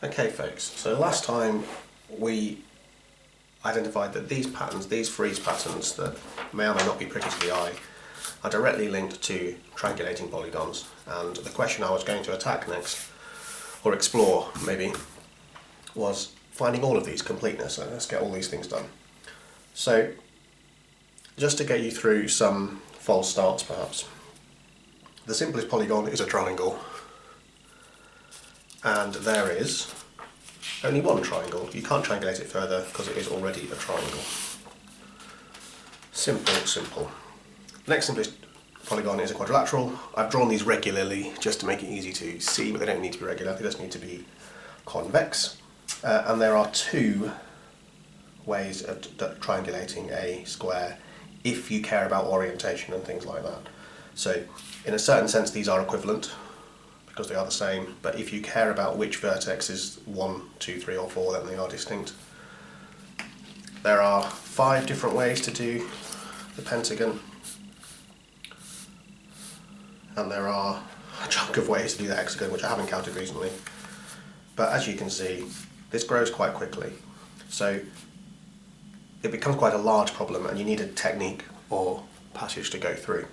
Okay folks, so last time we identified that these patterns, these Frieze patterns that may or may not be pretty to the eye, are directly linked to triangulating polygons, and the question I was going to attack next, or explore maybe, was finding all of these completeness. So let's get all these things done. So just to get you through some false starts perhaps, the simplest polygon is a triangle, and there is only one triangle. You can't triangulate it further because it is already a triangle. Simple, simple. The next simplest polygon is a quadrilateral. I've drawn these regularly just to make it easy to see, but they don't need to be regular, they just need to be convex. And there are two ways of triangulating a square if you care about orientation and things like that. So in a certain sense these are equivalent because they are the same, but if you care about which vertex is 1, 2, 3 or 4, then they are distinct. There are 5 different ways to do the pentagon, and there are a chunk of ways to do the hexagon which I haven't counted recently, but as you can see this grows quite quickly, so it becomes quite a large problem and you need a technique or passage to go through.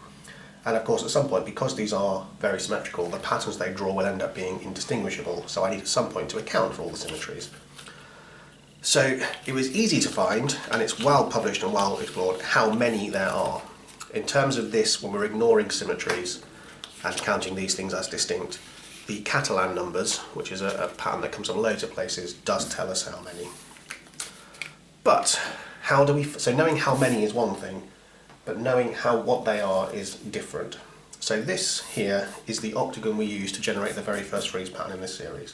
And of course at some point, because these are very symmetrical, the patterns they draw will end up being indistinguishable, so I need at some point to account for all the symmetries. So it was easy to find, and it's well published and well explored, how many there are. In terms of this, when we're ignoring symmetries and counting these things as distinct, the Catalan numbers, which is a pattern that comes from loads of places, does tell us how many. But how do we, so knowing how many is one thing, but knowing what they are is different. So this here is the octagon we use to generate the very first Frieze pattern in this series.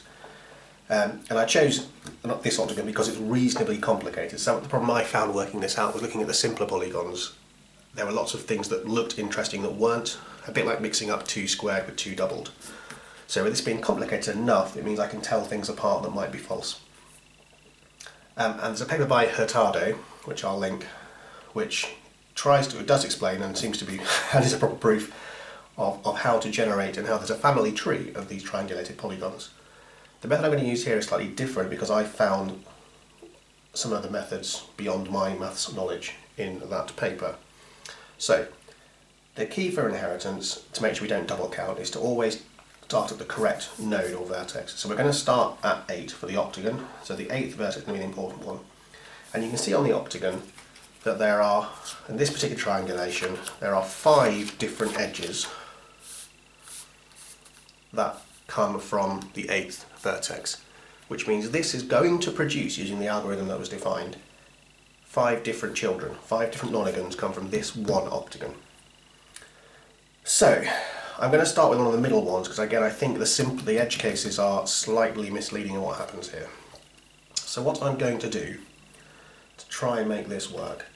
And I chose not this octagon because it's reasonably complicated. So the problem I found working this out was looking at the simpler polygons. There were lots of things that looked interesting that weren't, a bit like mixing up 2 squared with 2 doubled. So with this being complicated enough, it means I can tell things apart that might be false. And there's a paper by Hurtado, which I'll link, which does explain and seems to be, and is a proper proof of how to generate and how there's a family tree of these triangulated polygons. The method I'm going to use here is slightly different because I found some of the methods beyond my maths knowledge in that paper. So the key for inheritance, to make sure we don't double count, is to always start at the correct node or vertex. So we're going to start at 8 for the octagon, so the 8th vertex is going to be the important one. And you can see on the octagon that there are, in this particular triangulation, there are 5 different edges that come from the 8th vertex, which means this is going to produce, using the algorithm that was defined, 5 different children, 5 different nonagons come from this one octagon. So I'm going to start with one of the middle ones because again I think the edge cases are slightly misleading in what happens here. So what I'm going to do to try and make this work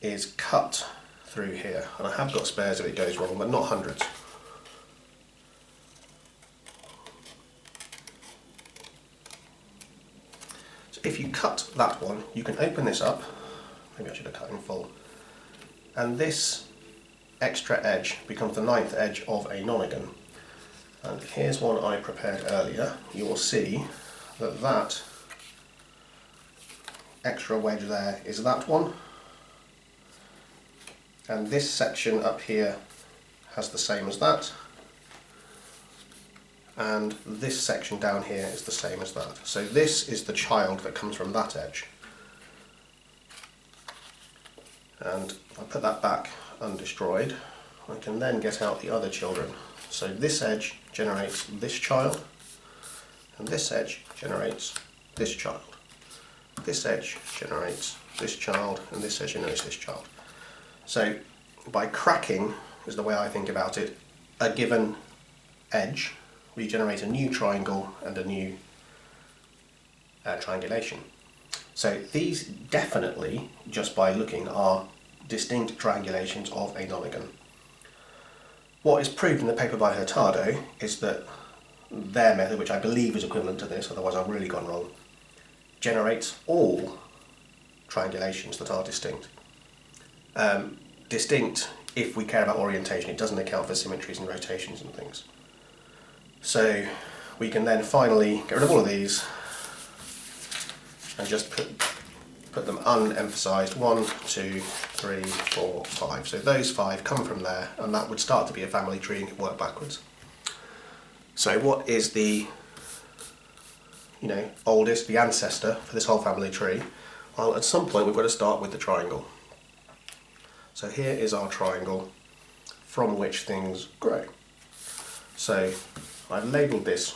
is cut through here, and I have got spares if it goes wrong, but not hundreds. So if you cut that one, you can open this up, maybe I should have cut in full, and this extra edge becomes the 9th edge of a nonagon. And here's one I prepared earlier. You will see that that extra wedge there is that one, and this section up here has the same as that, and this section down here is the same as that. So this is the child that comes from that edge, and if I put that back undestroyed, I can then get out the other children. So this edge generates this child, and this edge generates this child. This edge generates this child, and this edge generates this child. So by cracking, is the way I think about it, a given edge, we generate a new triangle and a new triangulation. So these definitely, just by looking, are distinct triangulations of a nonagon. What is proved in the paper by Hurtado is that their method, which I believe is equivalent to this, otherwise I've really gone wrong, generates all triangulations that are distinct. Distinct if we care about orientation, it doesn't account for symmetries and rotations and things. So we can then finally get rid of all of these and just put them unemphasised, 1, 2, 3, 4, 5. So those 5 come from there, and that would start to be a family tree and work backwards. So what is the oldest, the ancestor for this whole family tree? Well, at some point we've got to start with the triangle. So here is our triangle from which things grow. So I've labelled this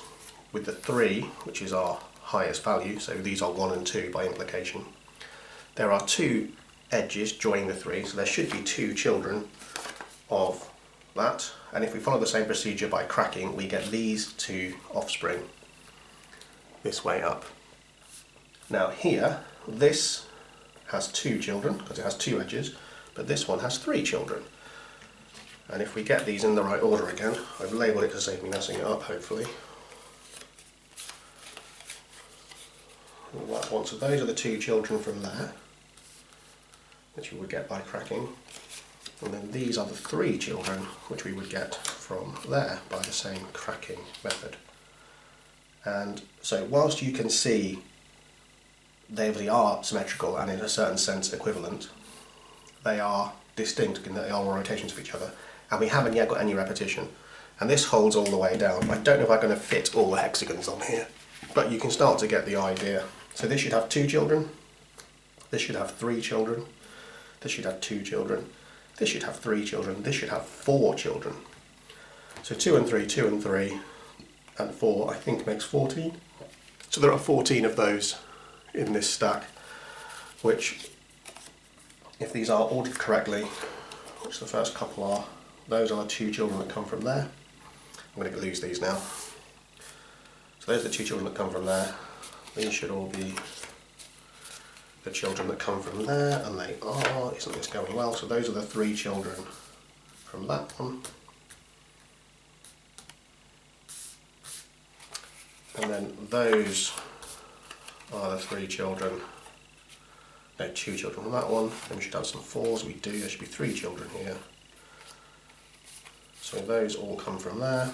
with the 3, which is our highest value, so these are 1 and 2 by implication. There are 2 edges joining the 3, so there should be 2 children of that, and if we follow the same procedure by cracking, we get these 2 offspring this way up. Now here, this has 2 children, because it has 2 edges, but this one has 3 children. And if we get these in the right order again, I've labelled it to save me messing it up, hopefully. So those are the 2 children from there, which we would get by cracking. And then these are the 3 children, which we would get from there by the same cracking method. And so whilst you can see they really are symmetrical and in a certain sense equivalent, they are distinct in that they are rotations of each other, and we haven't yet got any repetition. And this holds all the way down. I don't know if I'm going to fit all the hexagons on here, but you can start to get the idea. So this should have 2 children, this should have 3 children, this should have 2 children, this should have 3 children, this should have 4 children. So 2 and 3, 2 and 3, and 4 I think makes 14. So there are 14 of those in this stack, which, if these are ordered correctly, which the first couple are, those are the 2 children that come from there. I'm going to lose these now. So those are the 2 children that come from there. These should all be the children that come from there, and they are. Isn't this going well? So those are the 3 children from that one. And then those are the 3 children, no, 2 children from that one. Then we should have some 4s, we do, there should be 3 children here. So those all come from there.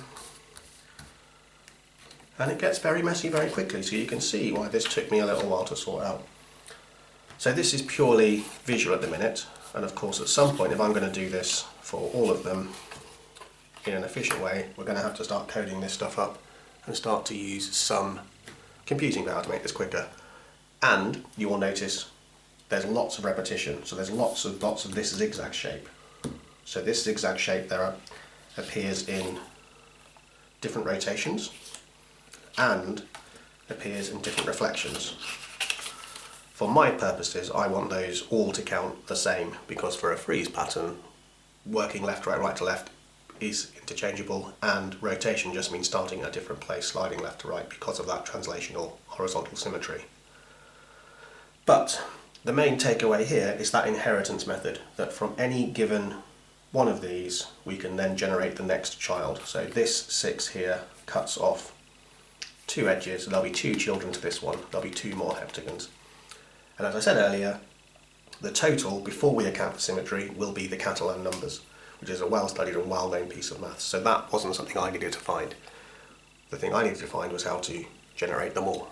And it gets very messy very quickly, so you can see why this took me a little while to sort out. So this is purely visual at the minute, and of course at some point, if I'm going to do this for all of them in an efficient way, we're going to have to start coding this stuff up and start to use some computing power to make this quicker. And you will notice there's lots of repetition, so there's lots of this zigzag shape. So this zigzag shape there appears in different rotations and appears in different reflections. For my purposes, I want those all to count the same, because for a frieze pattern, working left to right, right to left is interchangeable, and rotation just means starting at a different place, sliding left to right, because of that translational horizontal symmetry. But the main takeaway here is that inheritance method, that from any given one of these we can then generate the next child. So this 6 here cuts off 2 edges, so there'll be 2 children to this one, there'll be 2 more heptagons. And as I said earlier, the total, before we account for symmetry, will be the Catalan numbers, which is a well-studied and well-known piece of maths. So that wasn't something I needed to find. The thing I needed to find was how to generate them all.